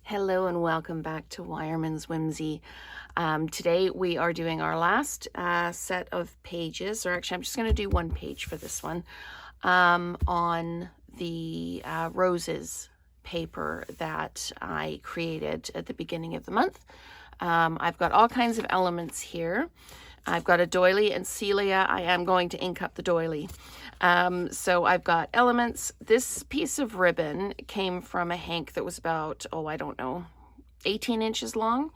Hello and welcome back to Weyermann's Whimsy. Today we are doing our last set of pages, or actually I'm just going to do one page for this one, on the roses paper that I created at the beginning of the month. I've got all kinds of elements here. I've got a doily, and Celia, I am going to ink up the doily. So I've got elements. This piece of ribbon came from a hank that was about, I don't know, 18 inches long.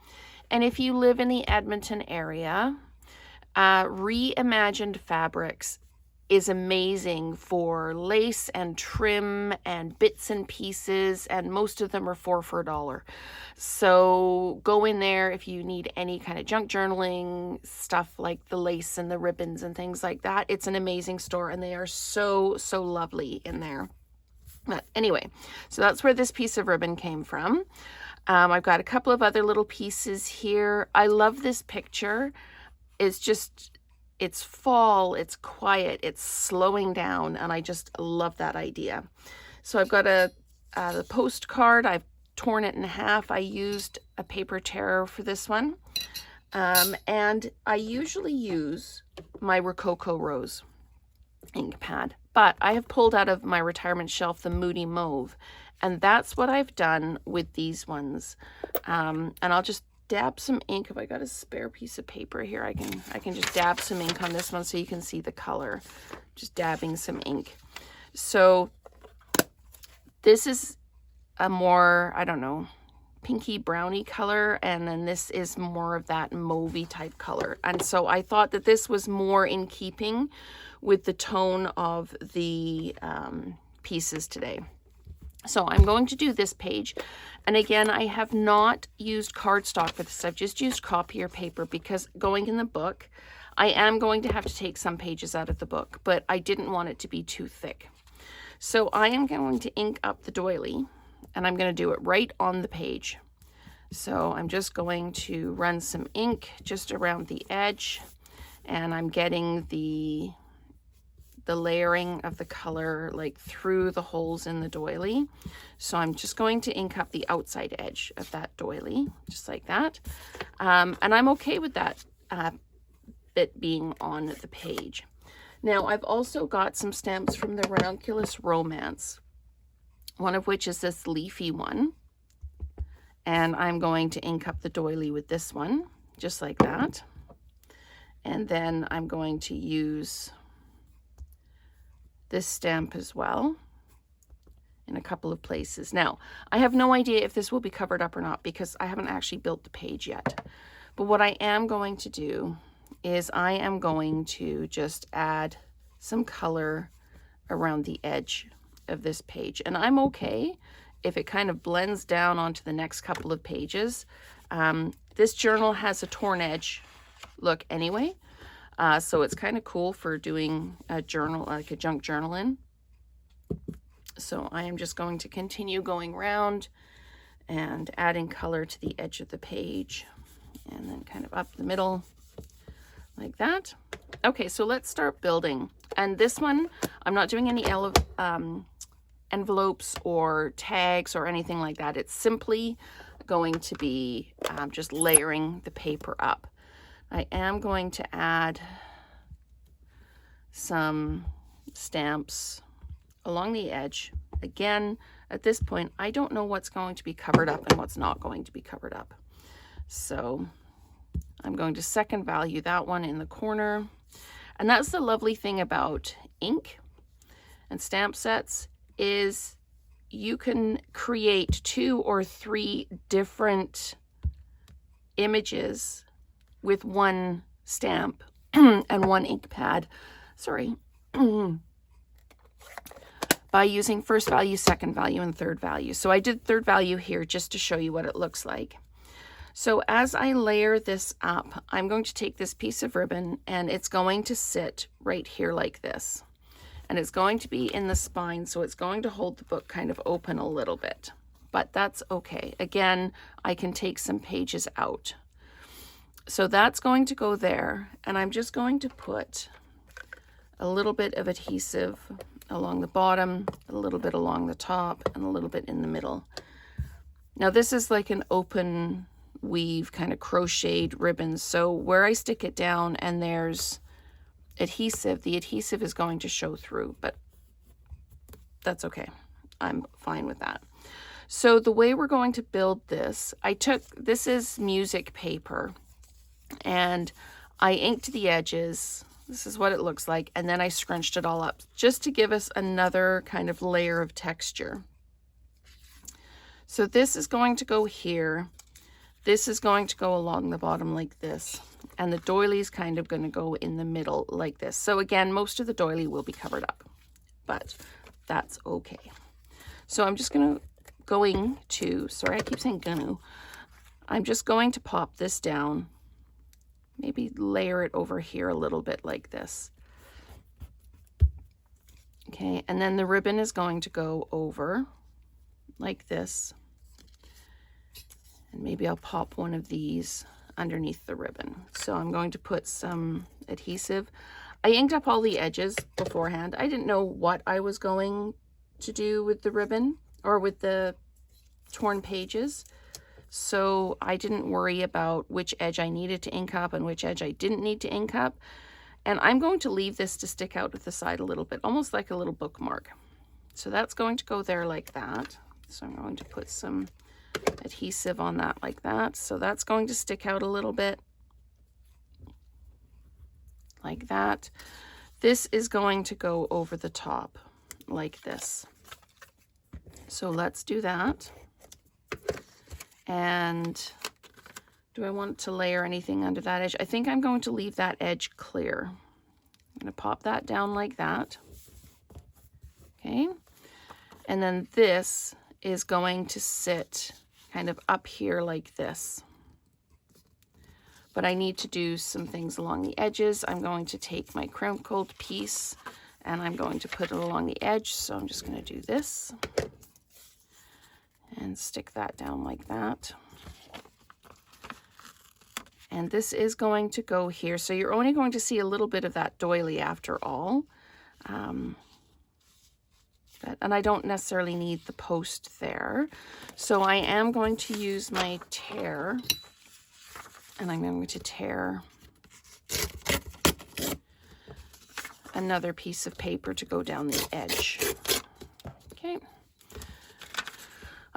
And if you live in the Edmonton area, Reimagined Fabrics is amazing for lace and trim and bits and pieces, and most of them are for $1. So go in there if you need any kind of junk journaling stuff like the lace and the ribbons and things like that. It's an amazing store, and they are so lovely in there. But anyway, so that's where this piece of ribbon came from. I've got a couple of other little pieces here. I love this picture. It's fall, it's quiet, it's slowing down, and I just love that idea. So I've got the postcard. I've torn it in half. I used a paper tear for this one. And I usually use my Rococo Rose ink pad, but I have pulled out of my retirement shelf the Moody Mauve, and that's what I've done with these ones. And I'll just dab some ink. If I got a spare piece of paper here, I can just dab some ink on this one so you can see the color. Just dabbing some ink. So this is a more, I don't know, pinky browny color, and then this is more of that mauvey type color. And so I thought that this was more in keeping with the tone of the pieces today. So I'm going to do this page. And again, I have not used cardstock for this. I've just used copier paper because going in the book, I am going to have to take some pages out of the book, but I didn't want it to be too thick. So I am going to ink up the doily, and I'm going to do it right on the page. So I'm just going to run some ink just around the edge, and I'm getting the layering of the color like through the holes in the doily. So I'm just going to ink up the outside edge of that doily, just like that. And I'm okay with that bit being on the page. Now I've also got some stamps from the Ranunculus Romance, one of which is this leafy one. And I'm going to ink up the doily with this one, just like that. And then I'm going to use this stamp as well in a couple of places. Now, I have no idea if this will be covered up or not because I haven't actually built the page yet. But what I am going to do is I am going to just add some color around the edge of this page. And I'm okay if it kind of blends down onto the next couple of pages. This journal has a torn edge look anyway. So it's kind of cool for doing a journal, like a junk journal in. So I am just going to continue going around and adding color to the edge of the page, and then kind of up the middle like that. Okay, so let's start building. And this one, I'm not doing any envelopes or tags or anything like that. It's simply going to be just layering the paper up. I am going to add some stamps along the edge. Again, at this point, I don't know what's going to be covered up and what's not going to be covered up. So I'm going to second value that one in the corner. And that's the lovely thing about ink and stamp sets is you can create 2 or 3 different images with one stamp and one ink pad, by using first value, second value, and third value. So I did third value here just to show you what it looks like. So as I layer this up, I'm going to take this piece of ribbon and it's going to sit right here like this. And it's going to be in the spine, so it's going to hold the book kind of open a little bit. But that's okay. Again, I can take some pages out. So that's going to go there, and I'm just going to put a little bit of adhesive along the bottom, a little bit along the top, and a little bit in the middle. Now this is like an open weave kind of crocheted ribbon. So where I stick it down and there's adhesive, the adhesive is going to show through, but that's okay. I'm fine with that. So the way we're going to build this, this is music paper, and I inked the edges. This is what it looks like. And then I scrunched it all up just to give us another kind of layer of texture. So this is going to go here. This is going to go along the bottom like this. And the doily is kind of going to go in the middle like this. So again, most of the doily will be covered up, but that's okay. So I'm just going to, sorry, I keep saying gonna. I'm just going to pop this down. Maybe layer it over here a little bit like this. Okay, and then the ribbon is going to go over like this. And maybe I'll pop one of these underneath the ribbon. So I'm going to put some adhesive. I inked up all the edges beforehand. I didn't know what I was going to do with the ribbon or with the torn pages. So I didn't worry about which edge I needed to ink up and which edge I didn't need to ink up. And I'm going to leave this to stick out at the side a little bit, almost like a little bookmark. So that's going to go there like that. So I'm going to put some adhesive on that like that. So that's going to stick out a little bit like that. This is going to go over the top like this. So let's do that. And do I want to layer anything under that edge? I think I'm going to leave that edge clear. I'm going to pop that down like that. Okay. And then this is going to sit kind of up here like this. But I need to do some things along the edges. I'm going to take my crinkled piece and I'm going to put it along the edge. So I'm just going to do this and stick that down like that. And this is going to go here. So you're only going to see a little bit of that doily after all. And I don't necessarily need the post there. So I am going to use my tear. And I'm going to tear another piece of paper to go down the edge. Okay.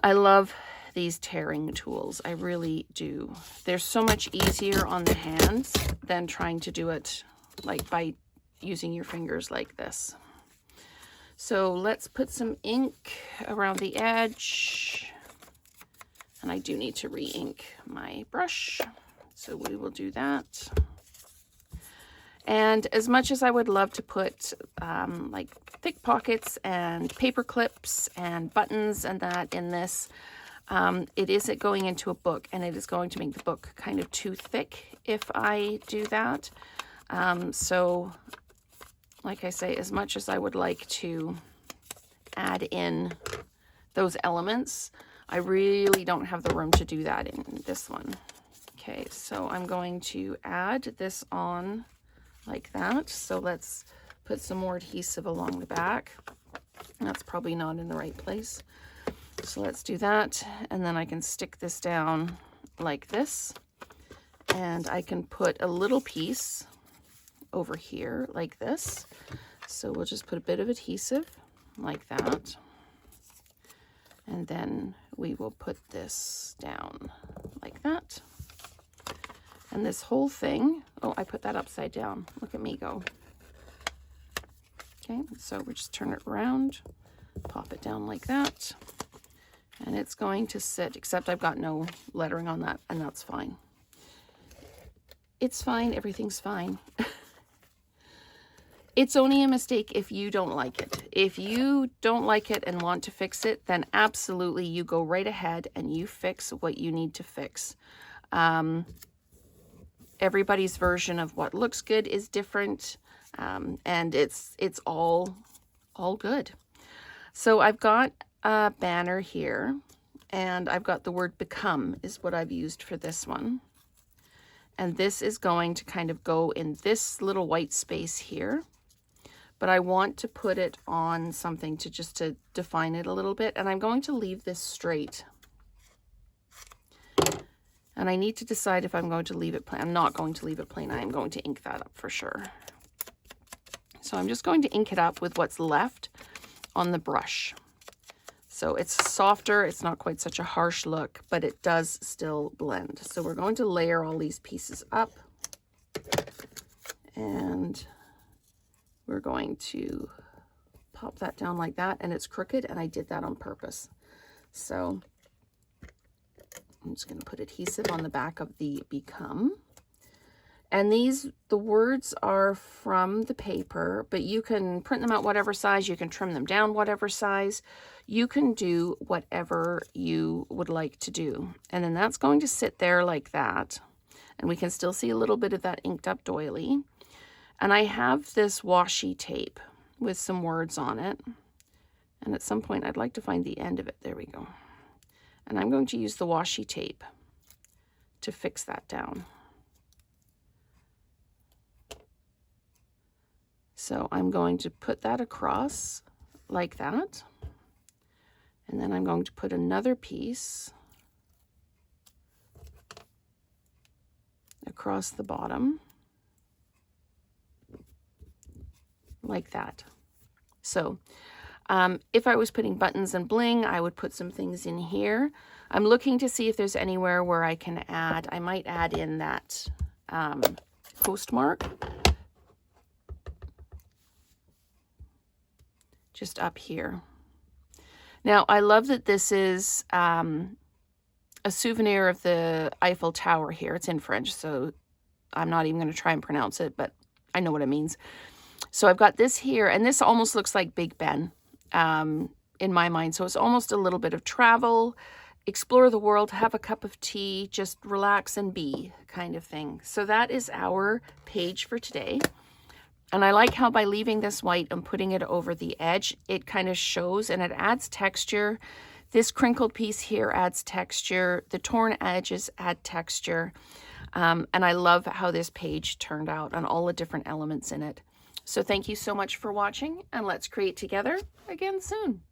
I love these tearing tools. I really do. They're so much easier on the hands than trying to do it like by using your fingers like this. So let's put some ink around the edge. And I do need to re-ink my brush. So we will do that. And as much as I would love to put like thick pockets and paper clips and buttons and that in this, it is going into a book and it is going to make the book kind of too thick if I do that. So like I say, as much as I would like to add in those elements, I really don't have the room to do that in this one. Okay, so I'm going to add this on like that. So let's put some more adhesive along the back. That's probably not in the right place. So let's do that. And then I can stick this down like this. And I can put a little piece over here like this. So we'll just put a bit of adhesive like that. And then we will put this down like that. And this whole thing, oh, I put that upside down. Look at me go. Okay, so we just turn it around, pop it down like that. And it's going to sit, except I've got no lettering on that, and that's fine. It's fine, everything's fine. It's only a mistake if you don't like it. If you don't like it and want to fix it, then absolutely you go right ahead and you fix what you need to fix. Everybody's version of what looks good is different, and it's all good. So I've got a banner here, and I've got the word become is what I've used for this one. And this is going to kind of go in this little white space here. But I want to put it on something to just to define it a little bit. And I'm going to leave this straight. And I need to decide if I'm going to leave it plain. I'm not going to leave it plain. I am going to ink that up for sure. So I'm just going to ink it up with what's left on the brush. So it's softer, it's not quite such a harsh look, but it does still blend. So we're going to layer all these pieces up, and we're going to pop that down like that, and it's crooked, and I did that on purpose. So I'm just going to put adhesive on the back of the Become. And the words are from the paper, but you can print them out whatever size, you can trim them down whatever size, you can do whatever you would like to do. And then that's going to sit there like that. And we can still see a little bit of that inked up doily. And I have this washi tape with some words on it. And at some point I'd like to find the end of it. There we go. And I'm going to use the washi tape to fix that down. So I'm going to put that across like that. And then I'm going to put another piece across the bottom like that. So if I was putting buttons and bling, I would put some things in here. I'm looking to see if there's anywhere where I can add, I might add in that postmark. Just up here. Now, I love that this is a souvenir of the Eiffel Tower here. It's in French, so I'm not even going to try and pronounce it, but I know what it means. So I've got this here, and this almost looks like Big Ben in my mind. So it's almost a little bit of travel, explore the world, have a cup of tea, just relax and be kind of thing. So that is our page for today. And I like how by leaving this white and putting it over the edge, it kind of shows and it adds texture. This crinkled piece here adds texture. The torn edges add texture. And I love how this page turned out and all the different elements in it. So thank you so much for watching, and let's create together again soon.